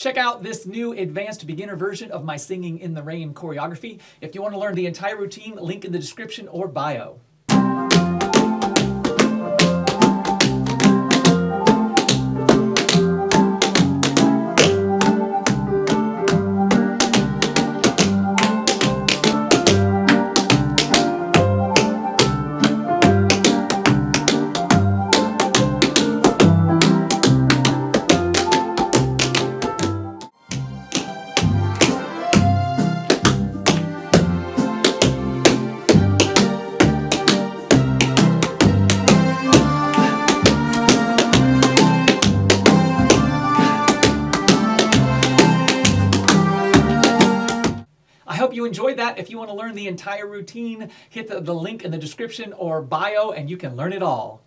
Check out this new advanced beginner version of my Singing in the Rain choreography. If you want to learn the entire routine, link in the description or bio. I hope you enjoyed that. If you want to learn the entire routine, hit the link in the description or bio and you can learn it all.